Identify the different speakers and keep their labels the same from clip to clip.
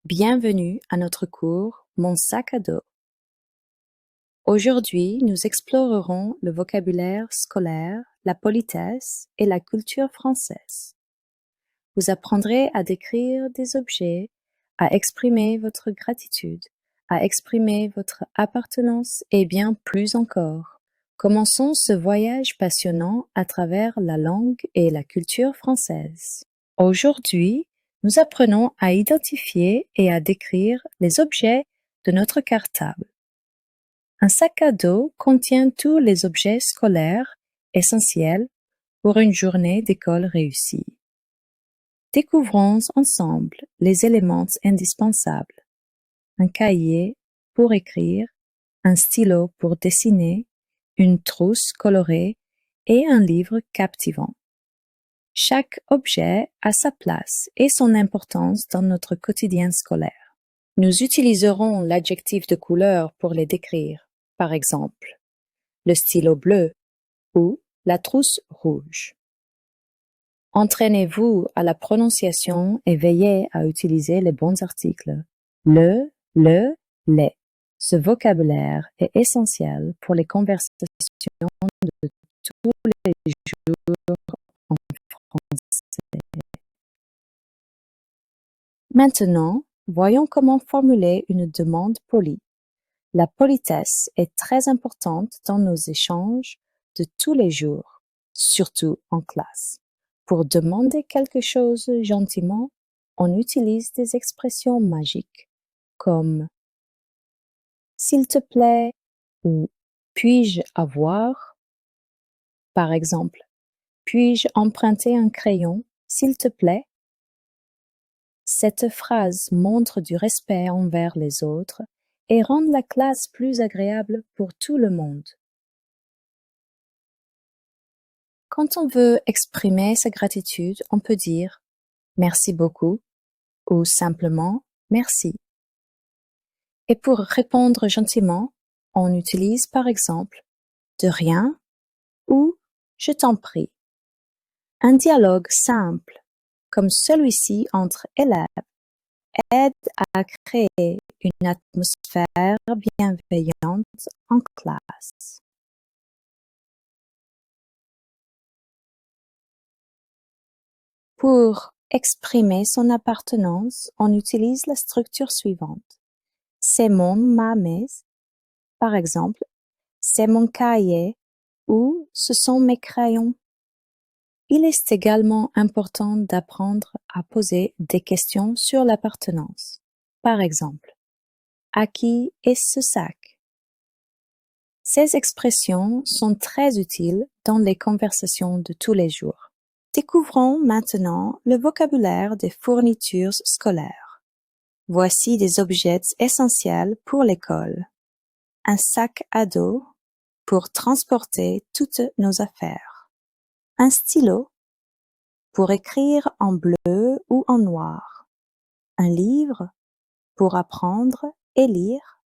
Speaker 1: Bienvenue à notre cours Mon sac à dos. Aujourd'hui, nous explorerons le vocabulaire scolaire, la politesse et la culture française. Vous apprendrez à décrire des objets, à exprimer votre gratitude, à exprimer votre appartenance et bien plus encore. Commençons ce voyage passionnant à travers la langue et la culture française. Aujourd'hui, nous apprenons à identifier et à décrire les objets de notre cartable. Un sac à dos contient tous les objets scolaires essentiels pour une journée d'école réussie. Découvrons ensemble les éléments indispensables. Un cahier pour écrire, un stylo pour dessiner, une trousse colorée et un livre captivant. Chaque objet a sa place et son importance dans notre quotidien scolaire. Nous utiliserons l'adjectif de couleur pour les décrire, par exemple, le stylo bleu ou la trousse rouge. Entraînez-vous à la prononciation et veillez à utiliser les bons articles. Le, les. Ce vocabulaire est essentiel pour les conversations de tous les jours en français. Maintenant, voyons comment formuler une demande polie. La politesse est très importante dans nos échanges de tous les jours, surtout en classe. Pour demander quelque chose gentiment, on utilise des expressions magiques comme « s'il te plaît » ou « puis-je avoir ?» Par exemple, « puis-je emprunter un crayon, s'il te plaît ?» Cette phrase montre du respect envers les autres et rend la classe plus agréable pour tout le monde. Quand on veut exprimer sa gratitude, on peut dire « merci beaucoup » ou simplement « merci ». Et pour répondre gentiment, on utilise par exemple « de rien » ou « je t'en prie ». Un dialogue simple, comme celui-ci entre élèves, aide à créer une atmosphère bienveillante en classe. Pour exprimer son appartenance, on utilise la structure suivante. C'est ma messe, par exemple, c'est mon cahier ou ce sont mes crayons. Il est également important d'apprendre à poser des questions sur l'appartenance. Par exemple, à qui est ce sac? Ces expressions sont très utiles dans les conversations de tous les jours. Découvrons maintenant le vocabulaire des fournitures scolaires. Voici des objets essentiels pour l'école. Un sac à dos pour transporter toutes nos affaires. Un stylo pour écrire en bleu ou en noir. Un livre pour apprendre et lire.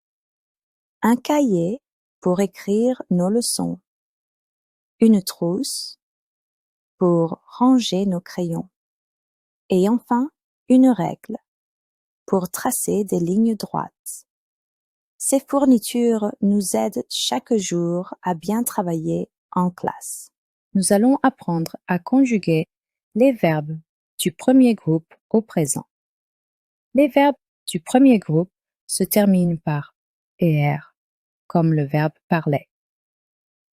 Speaker 1: Un cahier pour écrire nos leçons. Une trousse pour ranger nos crayons. Et enfin, une règle pour tracer des lignes droites. Ces fournitures nous aident chaque jour à bien travailler en classe. Nous allons apprendre à conjuguer les verbes du premier groupe au présent. Les verbes du premier groupe se terminent par «er», comme le verbe parler.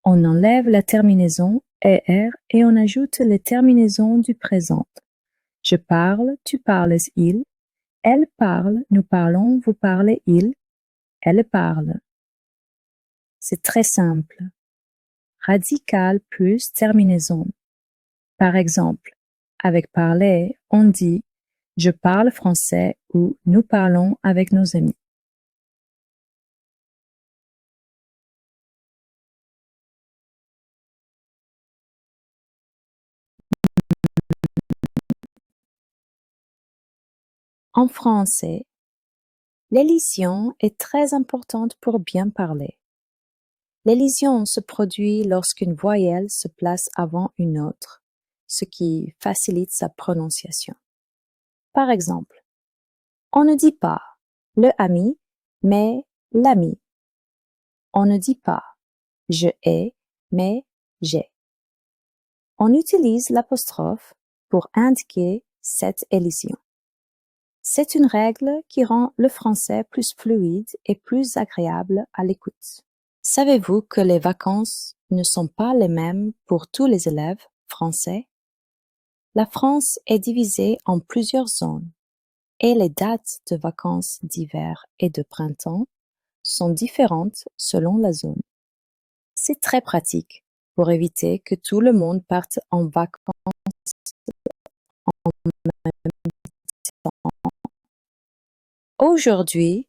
Speaker 1: On enlève la terminaison «er» et on ajoute les terminaisons du présent. Je parle, tu parles, il. Elle parle, nous parlons, vous parlez, il. Elle parle. C'est très simple. Radical plus terminaison. Par exemple, avec parler, on dit « je parle français » ou « nous parlons avec nos amis ». En français, l'élision est très importante pour bien parler. L'élision se produit lorsqu'une voyelle se place avant une autre, ce qui facilite sa prononciation. Par exemple, On ne dit pas le ami, mais l'ami. On ne dit pas je ai, mais j'ai. On utilise l'apostrophe pour indiquer cette élision. C'est une règle qui rend le français plus fluide et plus agréable à l'écoute. Savez-vous que les vacances ne sont pas les mêmes pour tous les élèves français? La France est divisée en plusieurs zones et les dates de vacances d'hiver et de printemps sont différentes selon la zone. C'est très pratique pour éviter que tout le monde parte en vacances en même temps. Aujourd'hui,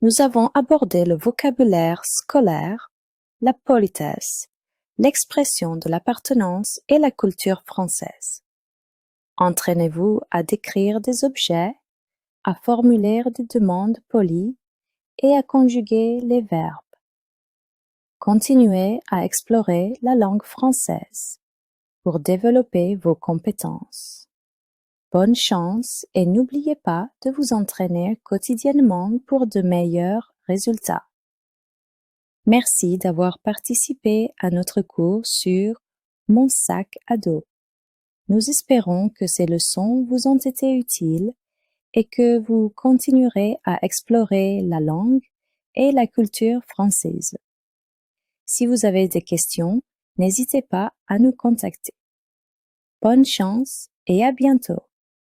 Speaker 1: nous avons abordé le vocabulaire scolaire, la politesse, l'expression de l'appartenance et la culture française. Entraînez-vous à décrire des objets, à formuler des demandes polies et à conjuguer les verbes. Continuez à explorer la langue française pour développer vos compétences. Bonne chance et n'oubliez pas de vous entraîner quotidiennement pour de meilleurs résultats. Merci d'avoir participé à notre cours sur Mon sac à dos. Nous espérons que ces leçons vous ont été utiles et que vous continuerez à explorer la langue et la culture française. Si vous avez des questions, n'hésitez pas à nous contacter. Bonne chance et à bientôt.